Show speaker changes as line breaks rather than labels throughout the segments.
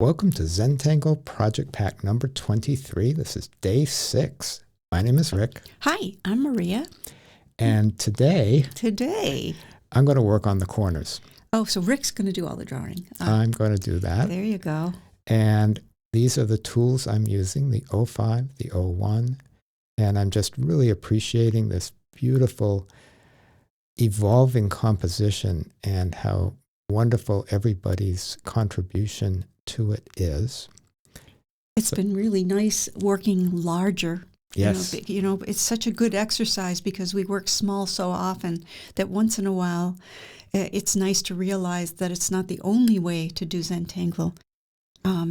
Welcome to Zentangle Project Pack number 23. This is day 6. My name is Rick.
Hi, I'm Maria.
And today, I'm going to work on the corners.
Oh, so Rick's going to do all the drawing.
I'm going to do that.
There you go.
And these are the tools I'm using, the 05, the 01. And I'm just really appreciating this beautiful evolving composition and how wonderful everybody's contribution to it is.
It's been really nice working larger.
Yes.
It's such a good exercise because we work small so often that once in a while it's nice to realize that it's not the only way to do Zentangle.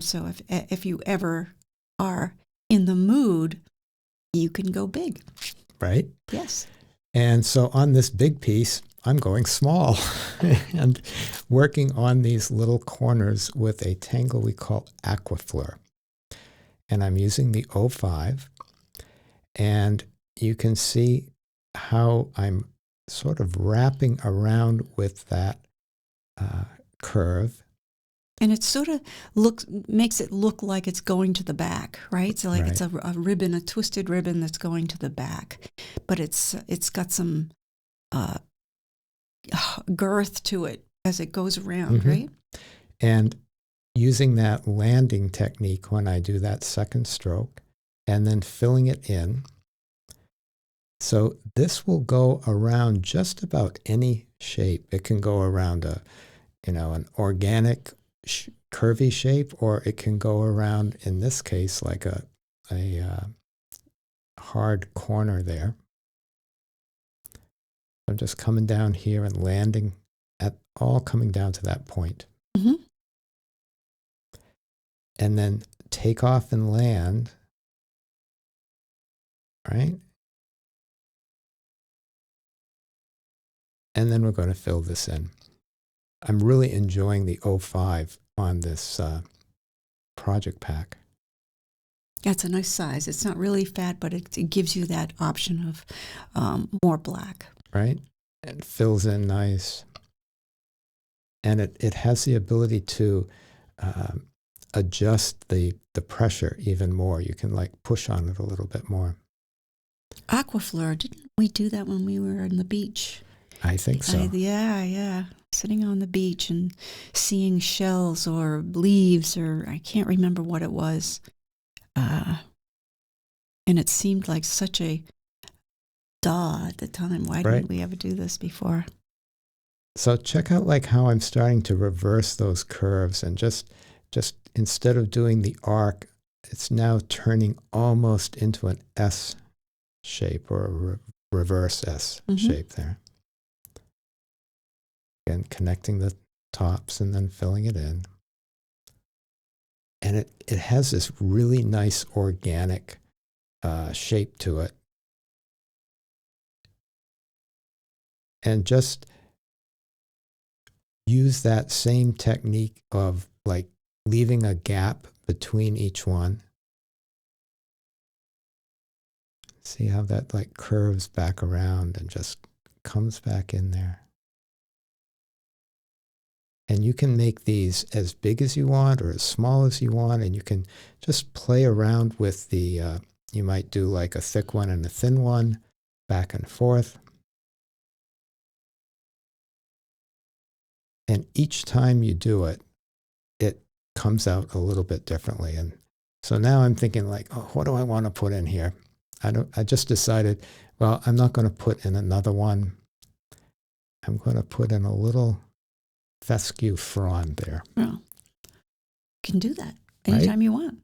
So if you ever are in the mood, you can go big.
Right?
Yes.
And so on this big piece, I'm going small and working on these little corners with a tangle we call Aquaflor. And I'm using the 05. And you can see how I'm sort of wrapping around with that curve.
And it sort of makes it look like it's going to the back, right? So like It's a ribbon, a twisted ribbon that's going to the back, but it's got some girth to it as it goes around, right?
And using that landing technique when I do that second stroke, and then filling it in. So this will go around just about any shape. It can go around an organic curvy shape, or it can go around, in this case, like a hard corner there. I'm just coming down here and landing all coming down to that point.
Mm-hmm.
And then take off and land, right? And then we're going to fill this in. I'm really enjoying the 05 on this project pack.
That's a nice size. It's not really fat, but it gives you that option of more black.
Right? It fills in nice. And it has the ability to adjust the pressure even more. You can like push on it a little bit more.
Aquaflor, didn't we do that when we were on the beach?
I think so.
Yeah. Sitting on the beach and seeing shells or leaves, or I can't remember what it was. And it seemed like such a duh at the time. Why didn't we ever do this before?
So check out like how I'm starting to reverse those curves, and just instead of doing the arc, it's now turning almost into an S shape, or a reverse S shape there. Again, connecting the tops and then filling it in. And it has this really nice organic shape to it. And just use that same technique of like leaving a gap between each one. See how that like curves back around and just comes back in there. And you can make these as big as you want or as small as you want, and you can just play around with the, you might do like a thick one and a thin one, back and forth. And each time you do it, it comes out a little bit differently. And so now I'm thinking like, oh, what do I want to put in here? I just decided, well, I'm not going to put in another one. I'm going to put in a little fescue frond there.
Well, you can do that anytime you want.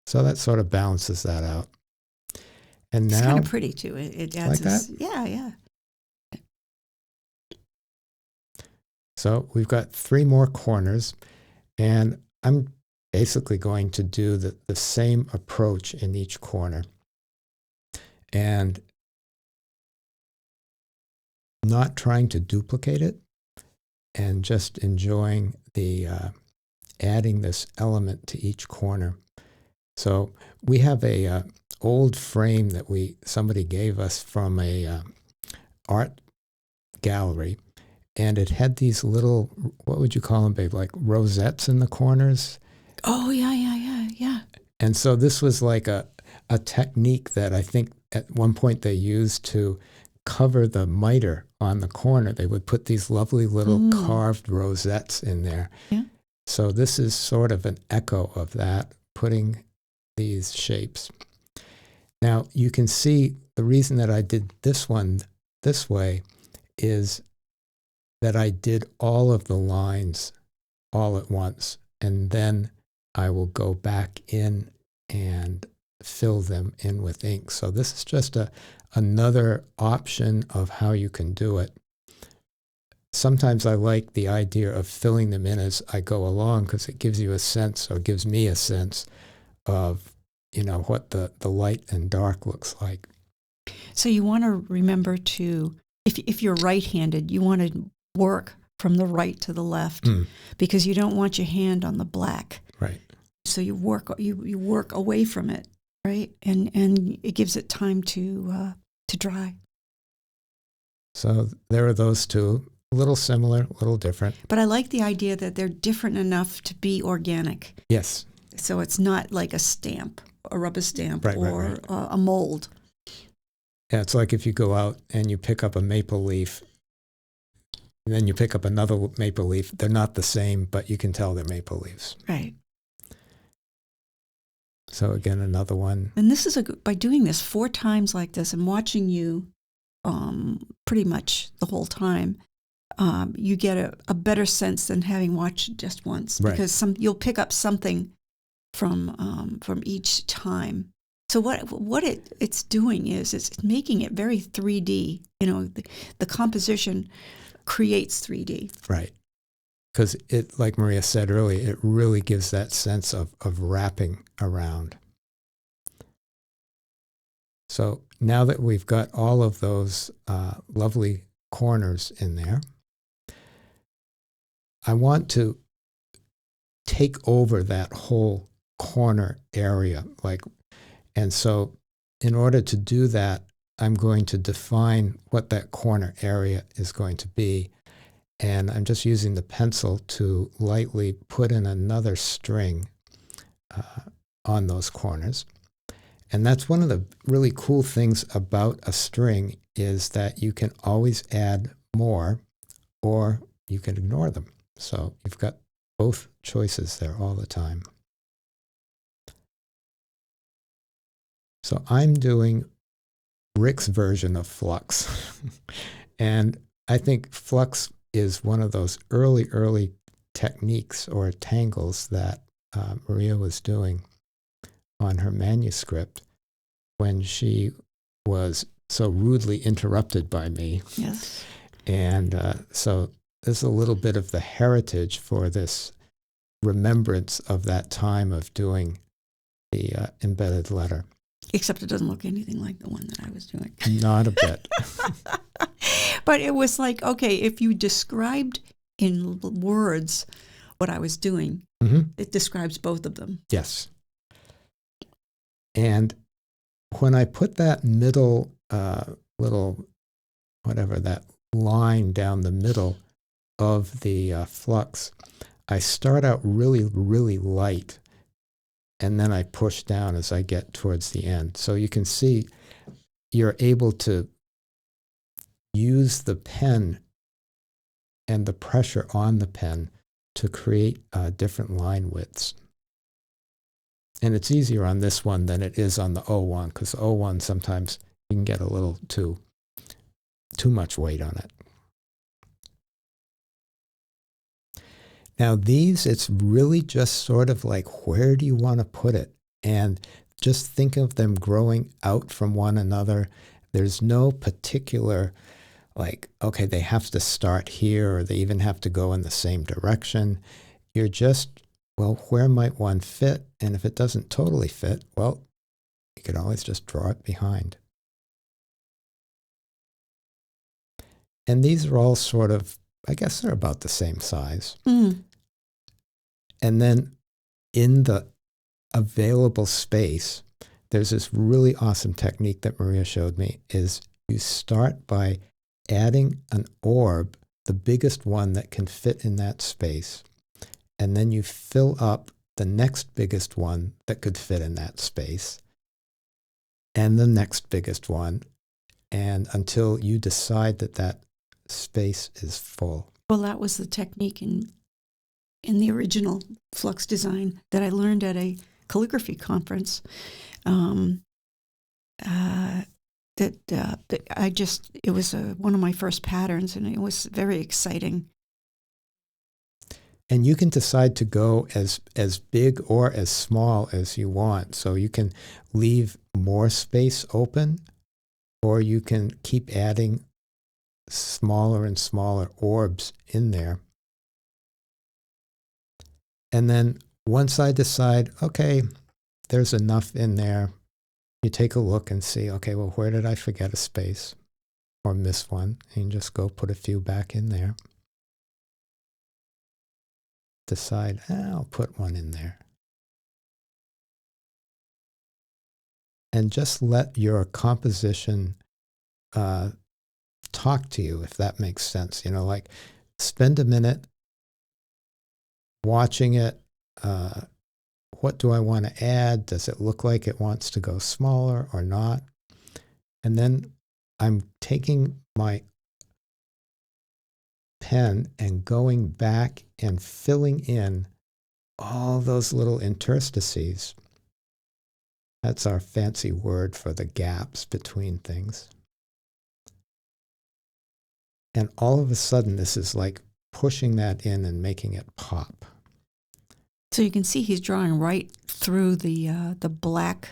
So that sort of balances that out. And
it's
now,
kind of pretty too. It adds
like that?
Yeah.
So we've got 3 more corners, and I'm basically going to do the same approach in each corner. And not trying to duplicate it, and just enjoying the adding this element to each corner. So we have a old frame that somebody gave us from a art gallery, And it had these little, what would you call them, babe? Like rosettes in the corners.
Oh, yeah.
And so this was like a technique that I think at one point they used to cover the miter on the corner. They would put these lovely little carved rosettes in there.
Yeah.
So this is sort of an echo of that, putting these shapes. Now you can see the reason that I did this one this way is that I did all of the lines all at once, and then I will go back in and fill them in with ink. So this is just another option of how you can do it. Sometimes I like the idea of filling them in as I go along because it gives you a sense, or gives me a sense of, what the light and dark looks like.
So you want to remember to, if you're right-handed, you want to work from the right to the left because you don't want your hand on the black.
Right.
So you work away from it, right? And it gives it time to dry.
So there are those two, a little similar, a little different.
But I like the idea that they're different enough to be organic.
Yes.
So it's not like a stamp, a rubber stamp,
right.
A mold.
Yeah, it's like if you go out and you pick up a maple leaf, and then you pick up another maple leaf. They're not the same, but you can tell they're maple leaves.
Right.
So again, another one.
And this is by doing this 4 times like this and watching you pretty much the whole time, you get a better sense than having watched just once.
Right.
Because you'll pick up something from each time. So what it's doing is it's making it very 3D. The composition creates 3D.
Right. Because it, like Maria said earlier, it really gives that sense of wrapping around. So now that we've got all of those lovely corners in there, I want to take over that whole corner area. And so in order to do that, I'm going to define what that corner area is going to be. And I'm just using the pencil to lightly put in another string on those corners. And that's one of the really cool things about a string is that you can always add more or you can ignore them. So you've got both choices there all the time. So I'm doing Rick's version of Flux. And I think Flux is one of those early techniques or tangles that Maria was doing on her manuscript when she was so rudely interrupted by me.
Yes.
And so there's a little bit of the heritage for this remembrance of that time of doing the embedded letter.
Except it doesn't look anything like the one that I was doing.
Not a bit.
But it was like, okay, if you described in words what I was doing, it describes both of them.
Yes. And when I put that middle little, whatever, that line down the middle of the flux, I start out really, really light. And then I push down as I get towards the end. So you can see you're able to use the pen and the pressure on the pen to create different line widths. And it's easier on this one than it is on the O1, because the O1 sometimes you can get a little too much weight on it. Now these, it's really just sort of like, where do you want to put it? And just think of them growing out from one another. There's no particular, like, okay, they have to start here or they even have to go in the same direction. You're just, well, where might one fit? And if it doesn't totally fit, well, you can always just draw it behind. And these are all sort of, I guess they're about the same size. And then in the available space, there's this really awesome technique that Maria showed me, is you start by adding an orb the biggest one that can fit in that space, and then you fill up the next biggest one that could fit in that space, and the next biggest one, and until you decide that that space is full.
Well, that was the technique in the original Flux design that I learned at a calligraphy conference. It was one of my first patterns, and it was very exciting.
And you can decide to go as big or as small as you want. So you can leave more space open, or you can keep adding smaller and smaller orbs in there. And then once I decide, okay, there's enough in there, you take a look and see, okay, well, where did I forget a space or miss one? And you just go put a few back in there. Decide, I'll put one in there. And just let your composition talk to you, if that makes sense. You know, like spend a minute watching it. What do I want to add? Does it look like it wants to go smaller or not? And then I'm taking my pen and going back and filling in all those little interstices. That's our fancy word for the gaps between things. And all of a sudden, this is like pushing that in and making it pop.
So you can see he's drawing right through the black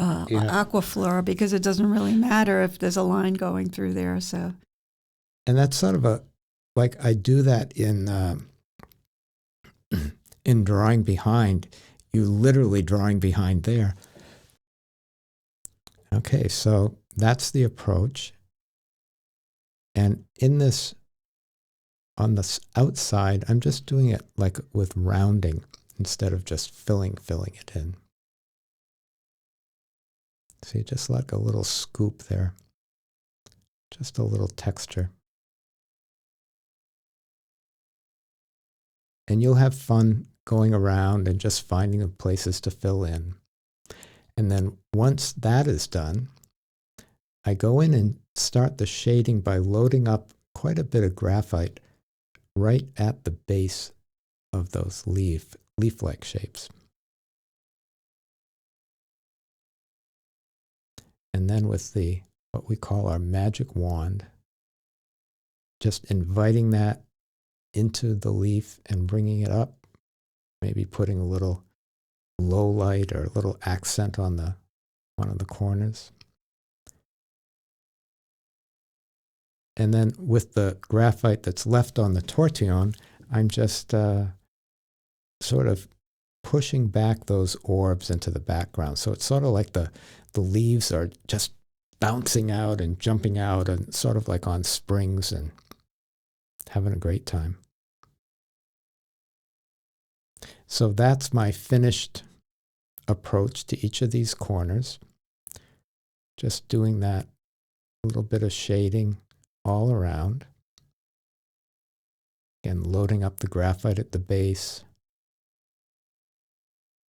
Aquaflor, because it doesn't really matter if there's a line going through there. So,
and that's sort of like I do that in in drawing behind. You literally drawing behind there. Okay, so that's the approach. And in this, on the outside, I'm just doing it like with rounding instead of just filling it in. See, just like a little scoop there, just a little texture. And you'll have fun going around and just finding the places to fill in. And then once that is done, I go in and start the shading by loading up quite a bit of graphite right at the base of those leaf-like shapes. And then with what we call our magic wand, just inviting that into the leaf and bringing it up, maybe putting a little low light or a little accent on one of the corners. And then with the graphite that's left on the tortillon, I'm just sort of pushing back those orbs into the background. So it's sort of like the leaves are just bouncing out and jumping out, and sort of like on springs, and having a great time. So that's my finished approach to each of these corners. Just doing that little bit of shading all around. Again, loading up the graphite at the base,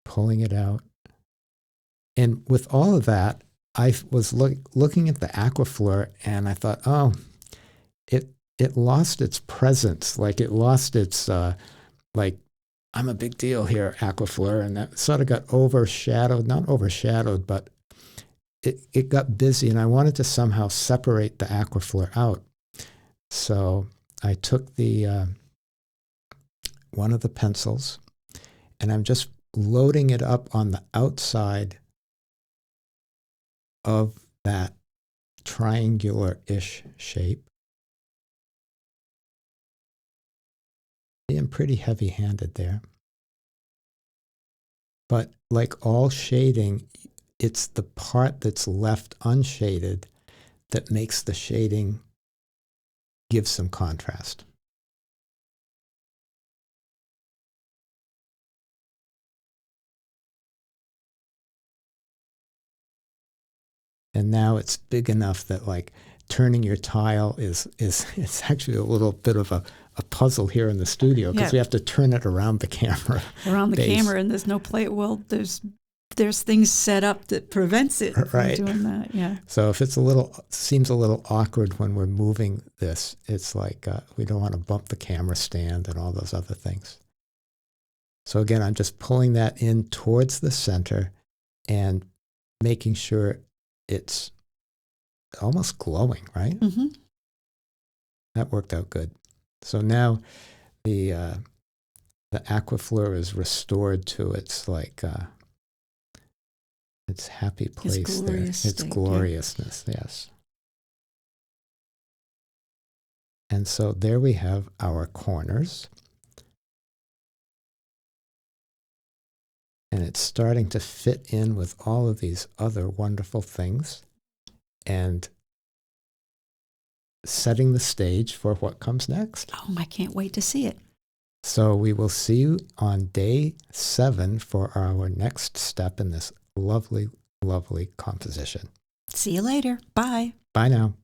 pulling it out. And with all of that, I was looking at the Aquaflor, and I thought, oh, it lost its presence. Like it lost its, like, I'm a big deal here, Aquaflor. And that sort of got overshadowed, not overshadowed, but it got busy, and I wanted to somehow separate the Aquaflor out. So I took one of the pencils, and I'm just loading it up on the outside of that triangular-ish shape. Being pretty heavy-handed there. But like all shading, it's the part that's left unshaded that makes the shading give some contrast. And now it's big enough that like turning your tile is it's actually a little bit of a puzzle here in the studio because we have to turn it around the camera.
Around the
base.
camera, and there's no play. Well, there's things set up that prevents it from doing that. Yeah.
So if it's seems a little awkward when we're moving this, it's like we don't want to bump the camera stand and all those other things. So again, I'm just pulling that in towards the center and making sure it's almost glowing, right?
Mm-hmm.
That worked out good. So now the Aquaflor is restored to its its happy place there. Its gloriousness, yes. And so there we have our corners. And it's starting to fit in with all of these other wonderful things and setting the stage for what comes next.
Oh, I can't wait to see it.
So we will see you on day 7 for our next step in this lovely, lovely composition.
See you later. Bye.
Bye now.